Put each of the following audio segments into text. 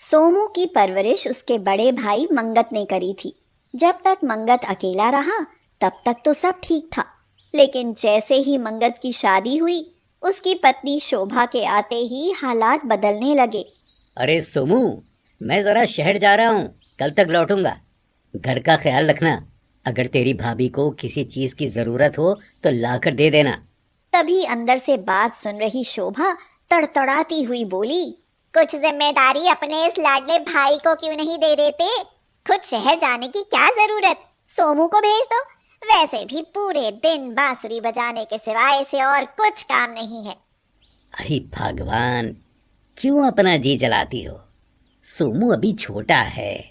सोमू की परवरिश उसके बड़े भाई मंगत ने करी थी। जब तक मंगत अकेला रहा तब तक तो सब ठीक था, लेकिन जैसे ही मंगत की शादी हुई उसकी पत्नी शोभा के आते ही हालात बदलने लगे। अरे सोमू, मैं जरा शहर जा रहा हूँ, कल तक लौटूंगा। घर का ख्याल रखना। अगर तेरी भाभी को किसी चीज की जरूरत हो तो लाकर दे देना। तभी अंदर से बात सुन रही शोभा तड़तड़ाती हुई बोली, कुछ जिम्मेदारी अपने इस लाडले भाई को क्यों नहीं दे देते? खुद शहर जाने की क्या जरूरत? सोमू को भेज दो। वैसे भी पूरे दिन बांसुरी बजाने के सिवाय इसे और कुछ काम नहीं है। अरे भगवान, क्यों अपना जी जलाती हो? सोमू अभी छोटा है,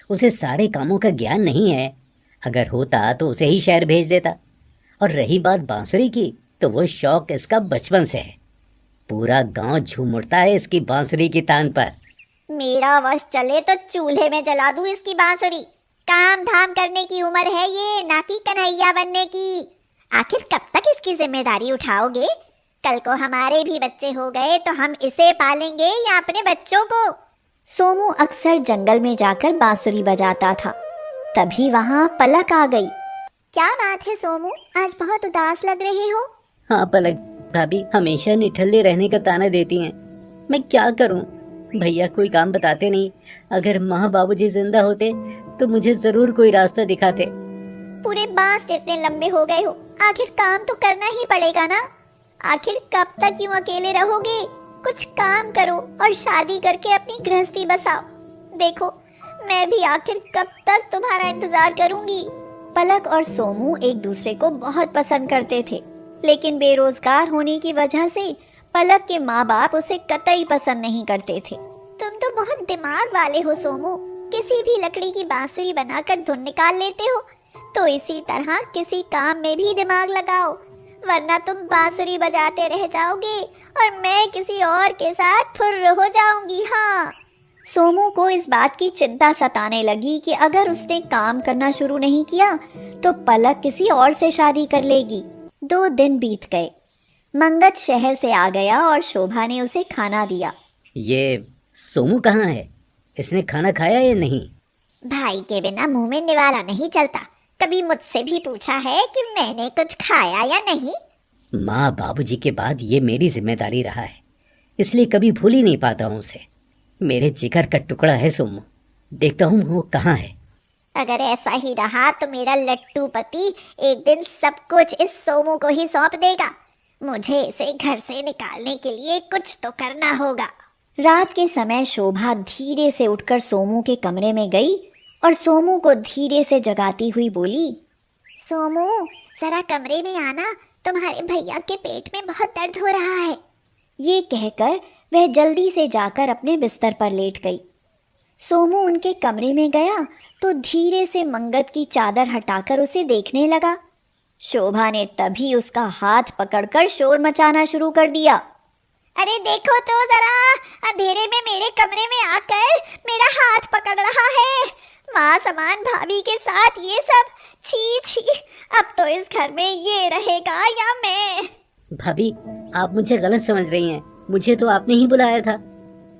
उसे सारे कामों का ज्ञान नहीं है। अगर होता तो उसे ही शहर भेज देता। और रही बात बांसुरी की, तो वो शौक इसका बचपन से है। पूरा गांव झूम उठता है इसकी बांसुरी की तान पर। मेरा वश चले तो चूल्हे में जला दूं इसकी बांसुरी। काम धाम करने की उम्र है ये, ना कि कन्हैया बनने की। आखिर कब तक इसकी जिम्मेदारी उठाओगे? कल को हमारे भी बच्चे हो गए तो हम इसे पालेंगे या अपने बच्चों को? सोमू अक्सर जंगल में जाकर बांसुरी बजाता था। तभी वहाँ पलक आ गई। क्या बात है सोमू, आज बहुत उदास लग रहे हो? हाँ पलक भाभी हमेशा निठल्ले रहने का ताना देती हैं। मैं क्या करूं? भैया कोई काम बताते नहीं। अगर माँ बाबूजी जिंदा होते तो मुझे जरूर कोई रास्ता दिखाते। पूरे बांस जितने लंबे हो गए हो, आखिर काम तो करना ही पड़ेगा ना। आखिर कब तक यूं अकेले रहोगे? कुछ काम करो और शादी करके अपनी गृहस्थी बसाओ। देखो, मैं भी आखिर कब तक तुम्हारा इंतजार करूंगी। पलक और सोमू एक दूसरे को बहुत पसंद करते थे, लेकिन बेरोजगार होने की वजह से पलक के माँ बाप उसे कतई पसंद नहीं करते थे। तुम तो बहुत दिमाग वाले हो सोमू, किसी भी लकड़ी की बांसुरी बनाकर धुन निकाल लेते हो। तो इसी तरह किसी काम में भी दिमाग लगाओ, वरना तुम बांसुरी बजाते रह जाओगे और मैं किसी और के साथ फुर्र हो जाऊंगी। हाँ। सोमू को इस बात की चिंता सताने लगी कि अगर उसने काम करना शुरू नहीं किया तो पलक किसी और से शादी कर लेगी। 2 दिन बीत गए। मंगत शहर से आ गया और शोभा ने उसे खाना दिया। ये सोमू कहाँ है? इसने खाना खाया या नहीं? भाई के बिना मुंह में निवाला नहीं चलता। कभी मुझसे भी पूछा है कि मैंने कुछ खाया या नहीं? माँ बाबूजी के बाद ये मेरी जिम्मेदारी रहा है, इसलिए कभी भूल ही नहीं पाता हूँ उसे। मेरे जिगर का टुकड़ा है सोमू, देखता हूँ वो कहाँ है। अगर ऐसा ही रहा तो मेरा लट्टू पति एक दिन सब कुछ इस सोमू को ही सौंप देगा। मुझे इसे घर से निकालने के लिए कुछ तो करना होगा। रात के समय शोभा धीरे से उठकर सोमू के कमरे में गई और सोमू को धीरे से जगाती हुई बोली, सोमू जरा कमरे में आना, तुम्हारे भैया के पेट में बहुत दर्द हो रहा है। ये कहकर वह जल्दी से जाकर अपने बिस्तर पर लेट गई। सोमू उनके कमरे में गया तो धीरे से मंगत की चादर हटाकर उसे देखने लगा। शोभा ने तभी उसका हाथ पकड़कर शोर मचाना शुरू कर दिया। अरे देखो तो जरा, अंधेरे में मेरे कमरे में आकर मेरा हाथ पकड़ रहा है। माँ समान भाभी के साथ ये सब, छी छी। अब तो इस घर में ये रहेगा या मैं? भाभी, आप मुझे गलत समझ रही हैं। मुझे तो आपने ही बुलाया था।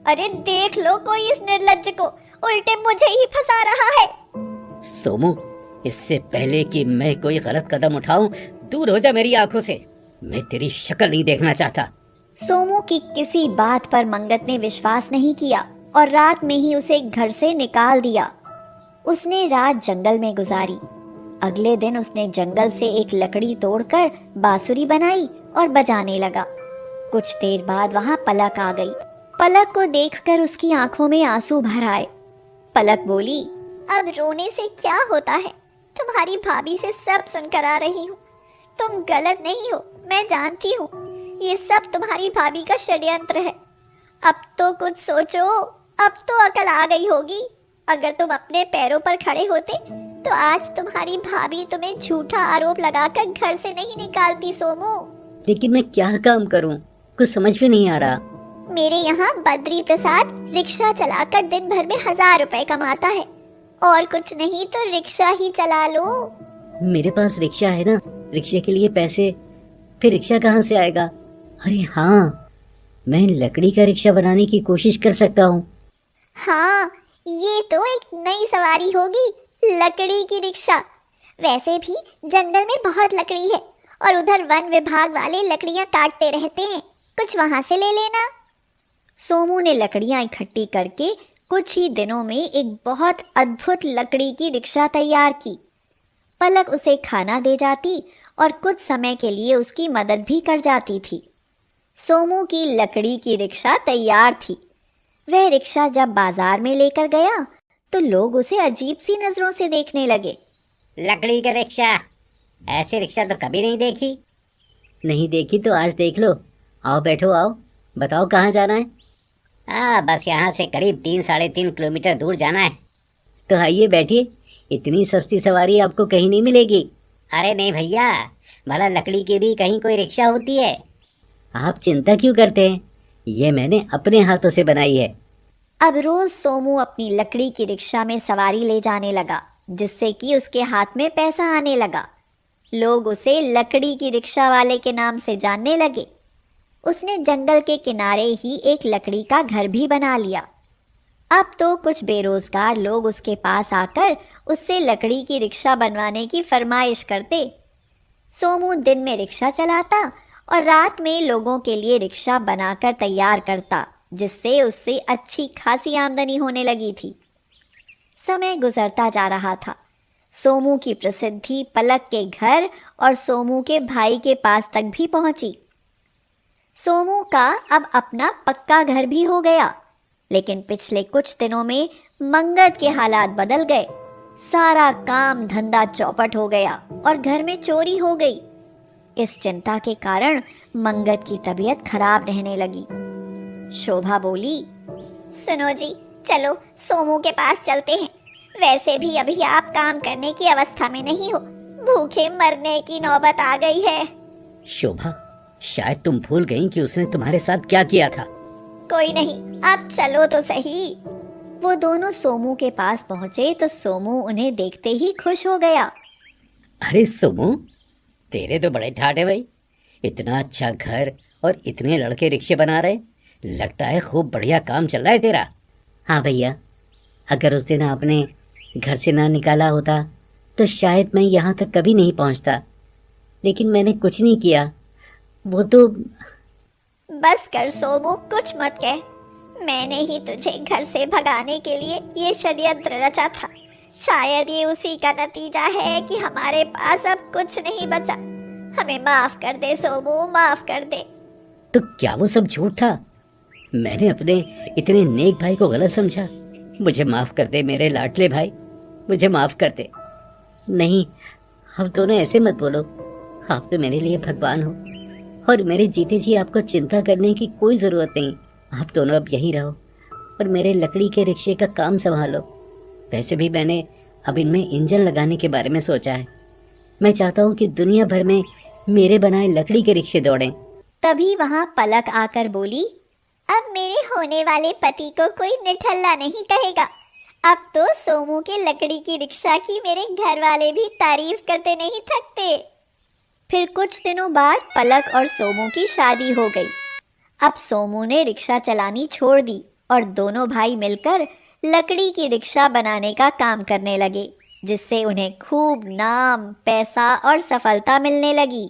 अरे देख लो कोई इस निर्लज्ज को, उल्टे मुझे ही फंसा रहा है। सोमू, इससे पहले कि मैं कोई गलत कदम उठाऊं, दूर हो जा मेरी आंखों से। मैं तेरी शक्ल नहीं देखना चाहता। सोमू की किसी बात पर मंगत ने विश्वास नहीं किया और रात में ही उसे घर से निकाल दिया। उसने रात जंगल में गुजारी। अगले दिन उसने जंगल से एक लकड़ी तोड़कर बांसुरी बनाई और बजाने लगा। कुछ देर बाद वहां पलक आ गई। पलक को देखकर उसकी आंखों में आंसू भर आए। पलक बोली, अब रोने से क्या होता है? तुम्हारी भाभी से सब सुनकर आ रही हूँ। तुम गलत नहीं हो, मैं जानती हूँ। ये सब तुम्हारी भाभी का षड्यंत्र है। अब तो कुछ सोचो, अब तो अकल आ गई होगी। अगर तुम अपने पैरों पर खड़े होते तो आज तुम्हारी भाभी तुम्हें झूठा आरोप लगाकर घर से नहीं निकालती सोमू। लेकिन मैं क्या काम करूं? कुछ समझ में नहीं आ रहा। मेरे यहाँ बद्री प्रसाद रिक्शा चलाकर दिन भर में 1000 रुपए कमाता है, और कुछ नहीं तो रिक्शा ही चला लो। मेरे पास रिक्शा है ना, रिक्शे के लिए पैसे, फिर रिक्शा कहाँ से आएगा? अरे हाँ, मैं लकड़ी का रिक्शा बनाने की कोशिश कर सकता हूँ। हाँ, ये तो एक नई सवारी होगी, लकड़ी की रिक्शा। वैसे भी जंगल में बहुत लकड़ी है और उधर वन विभाग वाले लकड़ियां काटते रहते हैं, कुछ वहां से ले लेना। सोमू ने लकड़ियां इकट्ठी करके कुछ ही दिनों में एक बहुत अद्भुत लकड़ी की रिक्शा तैयार की। पलक उसे खाना दे जाती और कुछ समय के लिए उसकी मदद भी कर जाती थी। सोमू की लकड़ी की रिक्शा तैयार थी। वह रिक्शा जब बाजार में लेकर गया तो लोग उसे अजीब सी नजरों से देखने लगे। लकड़ी का रिक्शा, ऐसी रिक्शा तो कभी नहीं देखी। नहीं देखी तो आज देख लो। आओ बैठो, आओ बताओ कहाँ जाना है। बस यहाँ से करीब 3-3.5 किलोमीटर दूर जाना है। तो आइए बैठिए, इतनी सस्ती सवारी आपको कहीं नहीं मिलेगी। अरे नहीं भैया, भला लकड़ी की भी कहीं कोई रिक्शा होती है। आप चिंता क्यों करते हैं, ये मैंने अपने हाथों से बनाई है। अब रोज सोमू अपनी लकड़ी की रिक्शा में सवारी ले जाने लगा, जिससे कि उसके हाथ में पैसा आने लगा। लोग उसे लकड़ी की रिक्शा वाले के नाम से जानने लगे। उसने जंगल के किनारे ही एक लकड़ी का घर भी बना लिया। अब तो कुछ बेरोजगार लोग उसके पास आकर उससे लकड़ी की रिक्शा बनवाने की फरमाइश करते। सोमू दिन में रिक्शा चलाता और रात में लोगों के लिए रिक्शा बनाकर तैयार करता, जिससे उससे अच्छी खासी आमदनी होने लगी थी। समय गुजरता जा रहा था। सोमू की प्रसिद्धि पलक के घर और सोमू के भाई के पास तक भी पहुंची। सोमू का अब अपना पक्का घर भी हो गया, लेकिन पिछले कुछ दिनों में मंगत के हालात बदल गए। सारा काम धंधा चौपट हो गया और घर में चोरी हो गई। इस चिंता के कारण मंगत की तबीयत खराब रहने लगी। शोभा बोली, सुनो जी, चलो सोमू के पास चलते हैं। वैसे भी अभी आप काम करने की अवस्था में नहीं हो, भूखे मरने की नौबत आ गई है। शोभा, शायद तुम भूल गई कि उसने तुम्हारे साथ क्या किया था। कोई नहीं, आप चलो तो सही। वो दोनों सोमू के पास पहुंचे तो सोमू उन्हें देखते ही खुश हो गया। अरे सोमू, तेरे तो बड़े ठाट है भाई। इतना अच्छा घर और इतने लड़के रिक्शे बना रहे, लगता है खूब बढ़िया काम चल रहा है तेरा। हाँ भैया, अगर उस दिन आपने घर से ना निकाला होता तो शायद मैं यहाँ तक कभी नहीं पहुँचता, लेकिन मैंने कुछ नहीं किया। वो तो बस कर सोमू, कुछ मत कह। मैंने ही तुझे घर से भगाने के लिए ये षड्यंत्र रचा था। शायद ये उसी का नतीजा है कि हमारे पास अब कुछ नहीं बचा। हमें माफ कर दे सोमू, माफ कर दे। तो क्या वो सब झूठ था? मैंने अपने इतने नेक भाई को गलत समझा। मुझे माफ कर दे मेरे लाडले भाई, मुझे माफ कर दे। नहीं, आप दोनों ऐसे मत बोलो। आप तो मेरे लिए भगवान हो और मेरे जीते जी आपको चिंता करने की कोई ज़रूरत नहीं। आप दोनों अब यहीं रहो और मेरे लकड़ी के रिक्शे का काम संभालो। वैसे भी मैंने अब इनमें इंजन लगाने के बारे में सोचा है। मैं चाहता हूँ कि दुनिया भर में मेरे बनाए लकड़ी के रिक्शे दौड़ें। तभी वहाँ पलक आकर बोली, अब मेरे होने वाले पति को कोई निठल्ला नहीं कहेगा। अब तो सोमू के लकड़ी की रिक्शा की मेरे घर वाले भी तारीफ करते नहीं थकते। फिर कुछ दिनों बाद पलक और सोमू की शादी हो गई। अब सोमू ने रिक्शा चलानी छोड़ दी और दोनों भाई मिलकर लकड़ी की रिक्शा बनाने का काम करने लगे, जिससे उन्हें खूब नाम, पैसा और सफलता मिलने लगी।